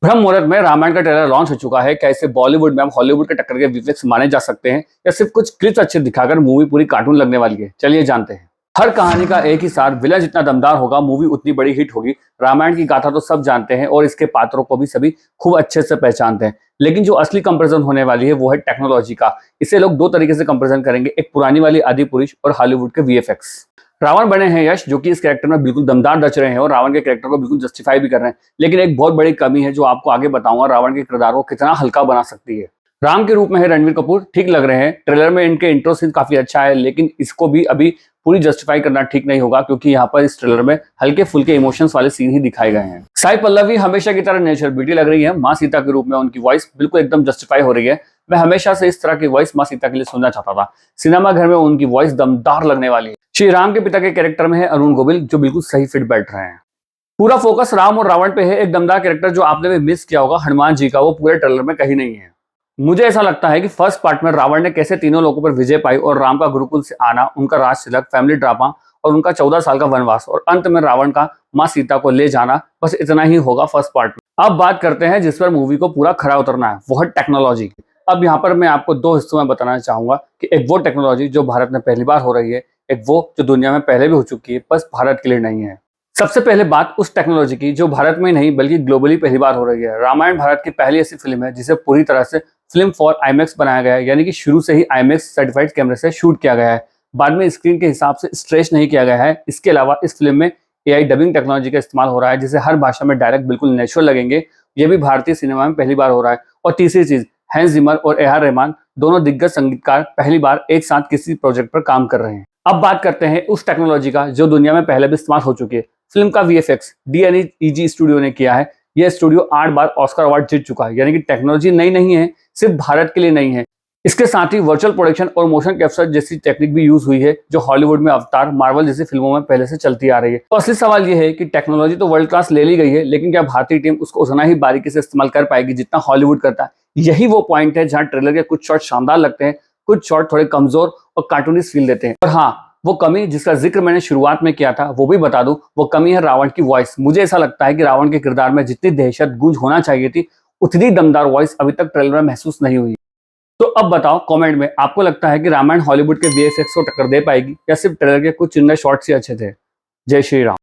ब्रह्म मुहूर्त में रामायण का ट्रेलर लॉन्च हो चुका है। क्या इसे बॉलीवुड में अब हॉलीवुड के टक्कर के वीएफएक्स माने जा सकते हैं या सिर्फ कुछ क्लिप्स अच्छे दिखाकर मूवी पूरी कार्टून लगने वाली है? चलिए जानते हैं। हर कहानी का एक ही सार, विलन जितना दमदार होगा मूवी उतनी बड़ी हिट होगी। रामायण की गाथा तो सब जानते हैं और इसके पात्रों को भी सभी खूब अच्छे से पहचानते हैं, लेकिन जो असली कंपैरिजन होने वाली है वो है टेक्नोलॉजी का। इसे लोग दो तरीके से कंपैरिजन करेंगे, एक पुरानी वाली आदि पुरुष और हॉलीवुड के वीएफएक्स। रावण बने हैं यश, जो कि इस कैरेक्टर में बिल्कुल दमदार रच रहे हैं और रावण के कैरेक्टर को बिल्कुल जस्टिफाई भी कर रहे हैं। लेकिन एक बहुत बड़ी कमी है जो आपको आगे बताऊंगा, रावण के किरदार को कितना हल्का बना सकती है। राम के रूप में है रणवीर कपूर, ठीक लग रहे हैं। ट्रेलर में इनके इंट्रो सीन काफी अच्छा है, लेकिन इसको भी अभी पूरी जस्टिफाई करना ठीक नहीं होगा, क्योंकि यहाँ पर इस ट्रेलर में हल्के फुल्के इमोशंस वाले सीन ही दिखाए गए हैं। साई पल्लवी हमेशा की तरह नेचर ब्यूटी लग रही है। माँ सीता के रूप में उनकी वॉइस बिल्कुल एकदम जस्टिफाई हो रही है। मैं हमेशा से इस तरह की वॉइस माँ सीता के लिए सुनना चाहता था। सिनेमा घर में उनकी वॉइस दमदार लगने वाली है। श्री राम के पिता के कैरेक्टर में है अरुण गोविल, जो बिल्कुल सही फिट बैठ रहे हैं। पूरा फोकस राम और रावण पे है। एक दमदार कैरेक्टर जो आपने भी मिस किया होगा, हनुमान जी का, वो पूरे ट्रेलर में कहीं नहीं है। मुझे ऐसा लगता है कि फर्स्ट पार्ट में रावण ने कैसे तीनों लोगों पर विजय पाई और राम का गुरुकुल से आना, उनका राज तिलक, फैमिली ड्रामा और उनका 14 साल का वनवास, और अंत में रावण का माँ सीता को ले जाना, बस इतना ही होगा फर्स्ट पार्ट में। अब बात करते हैं जिस पर मूवी को पूरा खरा उतरना है, वो है टेक्नोलॉजी। अब यहाँ पर मैं आपको दो हिस्सों में बताना चाहूंगा कि एक वो टेक्नोलॉजी जो भारत में पहली बार हो रही है, एक वो जो दुनिया में पहले भी हो चुकी है, बस भारत के लिए नहीं है। सबसे पहले बात उस टेक्नोलॉजी की जो भारत में नहीं बल्कि ग्लोबली पहली बार हो रही है। रामायण भारत की पहली ऐसी फिल्म है जिसे पूरी तरह से फिल्म फॉर आईमैक्स बनाया गया है, यानी कि शुरू से ही आईमैक्स सर्टिफाइड कैमरे से शूट किया गया है। बाद में स्क्रीन के हिसाब से स्ट्रेच नहीं किया गया है। इसके अलावा इस फिल्म में एआई डबिंग टेक्नोलॉजी का इस्तेमाल हो रहा है, जिसे हर भाषा में डायरेक्ट बिल्कुल नेचुरल लगेंगे। ये भी भारतीय सिनेमा में पहली बार हो रहा है। और तीसरी चीज, हैंस जिमर और ए आर रहमान, दोनों दिग्गज संगीतकार पहली बार एक साथ किसी प्रोजेक्ट पर काम कर रहे हैं। अब बात करते हैं उस टेक्नोलॉजी का जो दुनिया में पहले भी इस्तेमाल हो चुकी है। फिल्म का वीएफएक्स डीएनईजी स्टूडियो ने किया है। यह स्टूडियो 8 बार ऑस्कर अवार्ड जीत चुका है, यानी कि टेक्नोलॉजी नई नहीं है, सिर्फ भारत के लिए नहीं है। इसके साथ ही वर्चुअल प्रोडक्शन और मोशन कैप्चर जैसी टेक्निक भी यूज हुई है, जो हॉलीवुड में अवतार, मार्वल जैसी फिल्मों में पहले से चलती आ रही है। तो असली सवाल यह है कि टेक्नोलॉजी तो वर्ल्ड क्लास ले ली गई है, लेकिन क्या भारतीय टीम उसको उतना ही बारीकी से इस्तेमाल कर पाएगी जितना हॉलीवुड करता है? यही वो पॉइंट है जहां ट्रेलर के कुछ शॉट शानदार लगते हैं, कुछ शॉट थोड़े कमजोर और कार्टूनिस्ट फील देते हैं। और हाँ, वो कमी जिसका जिक्र मैंने शुरुआत में किया था वो भी बता दूं, वो कमी है रावण की वॉइस। मुझे ऐसा लगता है कि रावण के किरदार में जितनी दहशत गूंज होना चाहिए थी, उतनी दमदार वॉइस अभी तक ट्रेलर में महसूस नहीं हुई। तो अब बताओ कमेंट में, आपको लगता है कि रामायण हॉलीवुड के वीएफएक्स को टक्कर दे पाएगी या सिर्फ ट्रेलर के कुछ चुनिंदा शॉट्स ही अच्छे थे? जय श्री राम।